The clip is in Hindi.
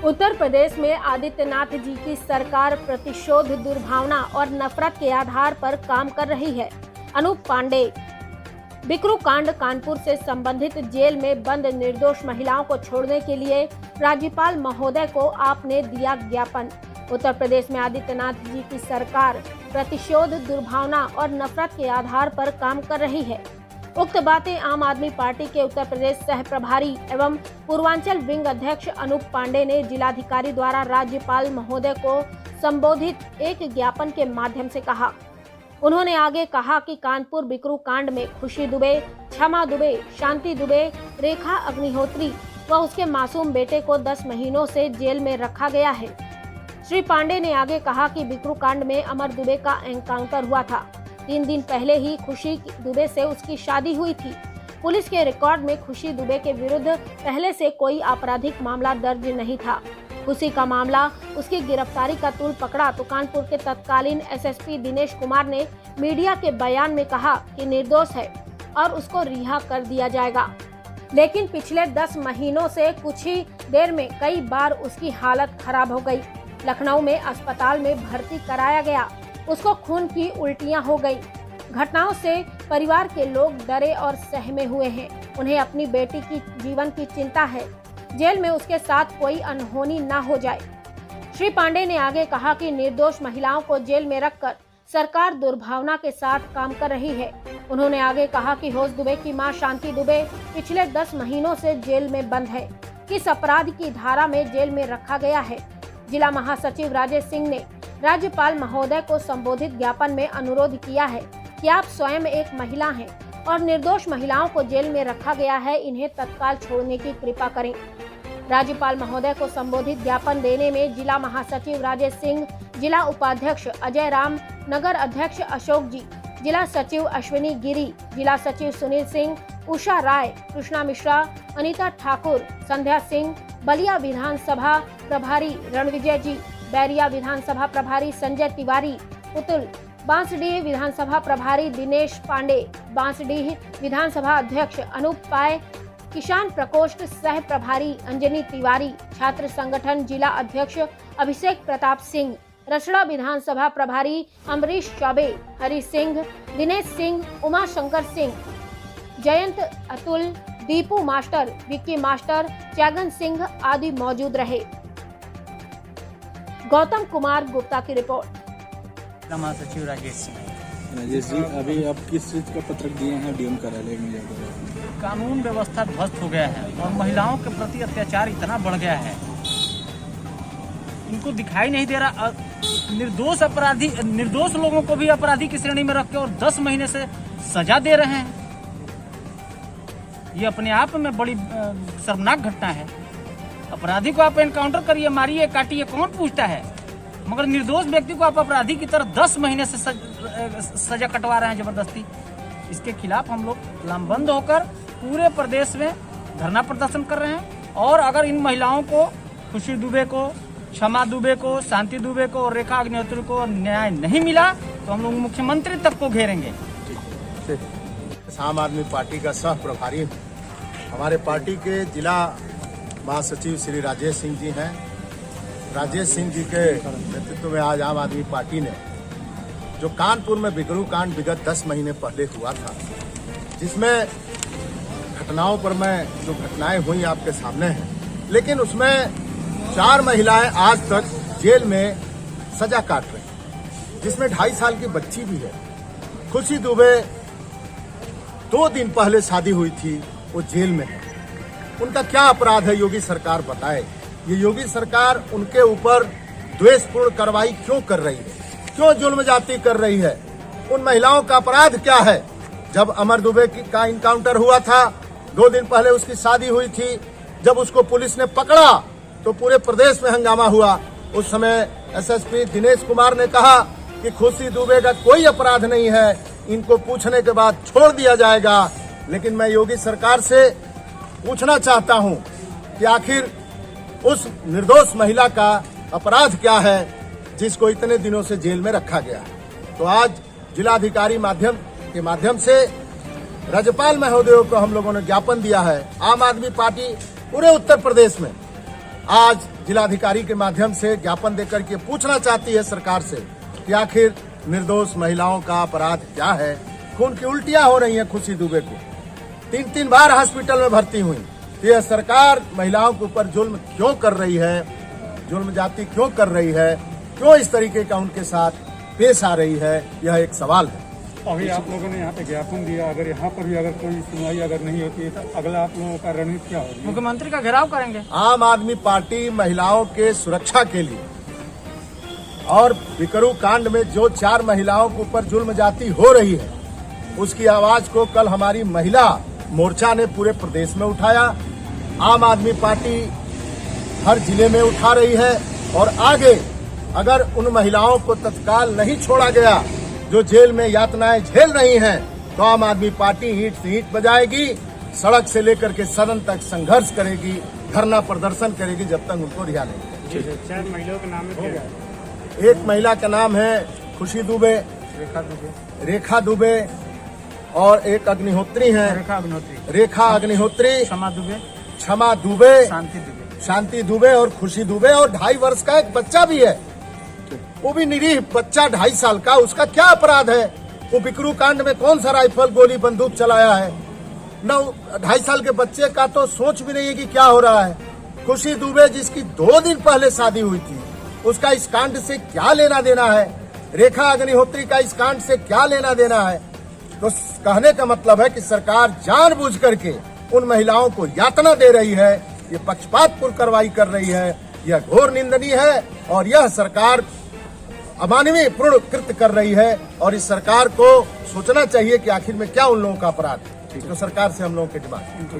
उत्तर प्रदेश में आदित्यनाथ जी की सरकार प्रतिशोध, दुर्भावना और नफरत के आधार पर काम कर रही है। अनूप पांडे। बिकरू कांड कानपुर से संबंधित जेल में बंद निर्दोष महिलाओं को छोड़ने के लिए राज्यपाल महोदय को आपने दिया ज्ञापन। उत्तर प्रदेश में आदित्यनाथ जी की सरकार प्रतिशोध, दुर्भावना और नफरत के आधार पर काम कर रही है। उक्त बातें आम आदमी पार्टी के उत्तर प्रदेश सह प्रभारी एवं पूर्वांचल विंग अध्यक्ष अनूप पांडे ने जिलाधिकारी द्वारा राज्यपाल महोदय को संबोधित एक ज्ञापन के माध्यम से कहा। उन्होंने आगे कहा कि कानपुर बिकरू कांड में खुशी दुबे, क्षमा दुबे, शांति दुबे, रेखा अग्निहोत्री व उसके मासूम बेटे को 10 महीनों से जेल में रखा गया है। श्री पांडे ने आगे कहा कि बिकरू कांड में अमर दुबे का एनकाउंटर हुआ था। 3 दिन पहले ही खुशी दुबे से उसकी शादी हुई थी। पुलिस के रिकॉर्ड में खुशी दुबे के विरुद्ध पहले से कोई आपराधिक मामला दर्ज नहीं था। खुशी का मामला उसकी गिरफ्तारी का तूल पकड़ा तो कानपुर के तत्कालीन एसएसपी दिनेश कुमार ने मीडिया के बयान में कहा कि निर्दोष है और उसको रिहा कर दिया जाएगा। लेकिन पिछले 10 महीनों से कुछ ही देर में कई बार उसकी हालत खराब हो गई। लखनऊ में अस्पताल में भर्ती कराया गया। उसको खून की उल्टियां हो गई। घटनाओं से परिवार के लोग डरे और सहमे हुए हैं। उन्हें अपनी बेटी की जीवन की चिंता है। जेल में उसके साथ कोई अनहोनी न हो जाए। श्री पांडे ने आगे कहा कि निर्दोष महिलाओं को जेल में रखकर सरकार दुर्भावना के साथ काम कर रही है। उन्होंने आगे कहा कि होश दुबे की मां शांति दुबे पिछले 10 महीनों से जेल में बंद है। किस अपराध की धारा में जेल में रखा गया है। जिला महासचिव राजेश सिंह ने राज्यपाल महोदय को संबोधित ज्ञापन में अनुरोध किया है कि आप स्वयं एक महिला हैं और निर्दोष महिलाओं को जेल में रखा गया है, इन्हें तत्काल छोड़ने की कृपा करें। राज्यपाल महोदय को संबोधित ज्ञापन देने में जिला महासचिव राजेश सिंह, जिला उपाध्यक्ष अजय राम, नगर अध्यक्ष अशोक जी, जिला सचिव अश्विनी गिरी, जिला सचिव सुनील सिंह, उषा राय, कृष्णा मिश्रा, अनीता ठाकुर, संध्या सिंह, बलिया विधानसभा प्रभारी रणविजय जी, बैरिया विधानसभा प्रभारी संजय तिवारी, पुतुल, बांसडीह विधानसभा प्रभारी दिनेश पांडे, बांसडीह विधानसभा अध्यक्ष अनूप पाय, किसान प्रकोष्ठ सह प्रभारी अंजनी तिवारी, छात्र संगठन जिला अध्यक्ष अभिषेक प्रताप सिंह, रसड़ा विधानसभा प्रभारी अमरीश चौबे, हरि सिंह, दिनेश सिंह, उमा शंकर सिंह, जयंत, अतुल, दीपू मास्टर, विक्की मास्टर, जैगन सिंह आदि मौजूद रहे। गौतम कुमार गुप्ता की रिपोर्ट। महासचिव राजेश सिंह। राजेश जी, अभी आप किस चीज का पत्रक दिए हैं डीएम कार्यालय में जाकर? कानून व्यवस्था ध्वस्त हो गया है और महिलाओं के प्रति अत्याचार इतना बढ़ गया है, इनको दिखाई नहीं दे रहा। निर्दोष लोगों को भी अपराधी की श्रेणी में रख के और 10 महीने से सजा दे रहे हैं। ये अपने आप में बड़ी शर्मनाक घटना है। अपराधी को आप एनकाउंटर करिए, मारिए, काटिए, कौन पूछता है, मगर निर्दोष व्यक्ति को आप अपराधी की तरह 10 महीने से सजा कटवा रहे हैं जबरदस्ती। इसके खिलाफ हम लोग लामबंद होकर पूरे प्रदेश में धरना प्रदर्शन कर रहे हैं। और अगर इन महिलाओं को, खुशी दुबे को, क्षमा दुबे को, शांति दुबे को और रेखा अग्निहोत्री को न्याय नहीं मिला तो हम लोग मुख्यमंत्री तक को घेरेंगे। आम आदमी पार्टी का सह प्रभारी हूँ। हमारे पार्टी के जिला महासचिव श्री राजेश सिंह जी हैं। राजेश सिंह जी के नेतृत्व में आज आम आदमी पार्टी ने जो कानपुर में बिकरू कांड विगत 10 महीने पहले हुआ था, जिसमें घटनाओं पर मैं जो घटनाएं हुई आपके सामने हैं, लेकिन उसमें 4 महिलाएं आज तक जेल में सजा काट रही, जिसमें 2.5 साल की बच्ची भी है। खुशी दुबे 2 दिन पहले शादी हुई थी, वो जेल में है। उनका क्या अपराध है, योगी सरकार बताए। ये योगी सरकार उनके ऊपर द्वेषपूर्ण कार्रवाई क्यों कर रही है, क्यों जुल्म जाती कर रही है? उन महिलाओं का अपराध क्या है? जब अमर दुबे का इनकाउंटर हुआ था, 2 दिन पहले उसकी शादी हुई थी, जब उसको पुलिस ने पकड़ा तो पूरे प्रदेश में हंगामा हुआ। उस समय एसएसपी दिनेश कुमार ने कहा कि खुशी दुबे का कोई अपराध नहीं है, इनको पूछने के बाद छोड़ दिया जाएगा। लेकिन मैं योगी सरकार से पूछना चाहता हूं कि आखिर उस निर्दोष महिला का अपराध क्या है जिसको इतने दिनों से जेल में रखा गया। तो आज जिलाधिकारी के माध्यम से राज्यपाल महोदय को हम लोगों ने ज्ञापन दिया है। आम आदमी पार्टी पूरे उत्तर प्रदेश में आज जिलाधिकारी के माध्यम से ज्ञापन देकर के पूछना चाहती है सरकार से कि आखिर निर्दोष महिलाओं का अपराध क्या है। खून की उल्टियां हो रही हैं खुशी दुबे को, 3 बार हॉस्पिटल में भर्ती हुई। तो यह सरकार महिलाओं के ऊपर जुल्म क्यों कर रही है, जुल्म जाति क्यों कर रही है, क्यों इस तरीके का उनके साथ पेश आ रही है, यह एक सवाल है। अभी आप लोगों ने यहाँ पे ज्ञापन दिया, अगर यहाँ पर भी अगर कोई सुनवाई अगर नहीं होती है तो अगला आप लोगों का रणनीति क्या होगी? मुख्यमंत्री का घेराव करेंगे। आम आदमी पार्टी महिलाओं के सुरक्षा के लिए और बिकरू कांड में जो 4 महिलाओं के ऊपर जुल्म जाति हो रही है, उसकी आवाज को कल हमारी महिला मोर्चा ने पूरे प्रदेश में उठाया। आम आदमी पार्टी हर जिले में उठा रही है और आगे अगर उन महिलाओं को तत्काल नहीं छोड़ा गया जो जेल में यातनाएं झेल रही हैं, तो आम आदमी पार्टी ईंट से ईंट बजाएगी, सड़क से लेकर के सदन तक संघर्ष करेगी, धरना प्रदर्शन करेगी जब तक उनको रिहा नहीं करेगी। 4 महिलाओं के नाम क्या है? एक महिला का नाम है खुशी दुबे, रेखा दुबे और एक अग्निहोत्री है, रेखा अग्निहोत्री, क्षमा दुबे, शांति दुबे और खुशी दुबे, और 2.5 वर्ष का एक बच्चा भी है, वो भी निरीह बच्चा 2.5 साल का। उसका क्या अपराध है? वो बिकरू कांड में कौन सा राइफल गोली बंदूक चलाया है? न 2.5 साल के बच्चे का तो सोच भी नहीं है कि क्या हो रहा है। खुशी दुबे जिसकी 2 दिन पहले शादी हुई थी, उसका इस कांड से क्या लेना देना है? रेखा अग्निहोत्री का इस कांड से क्या लेना देना है? तो कहने का मतलब है कि सरकार जानबूझ करके उन महिलाओं को यातना दे रही है, ये पक्षपातपूर्ण कार्रवाई कर रही है, यह घोर निंदनीय है और यह सरकार अमानवीय पूर्ण कृत्य कर रही है। और इस सरकार को सोचना चाहिए कि आखिर में क्या उन लोगों का अपराध है। तो सरकार से हम लोगों की डिमांड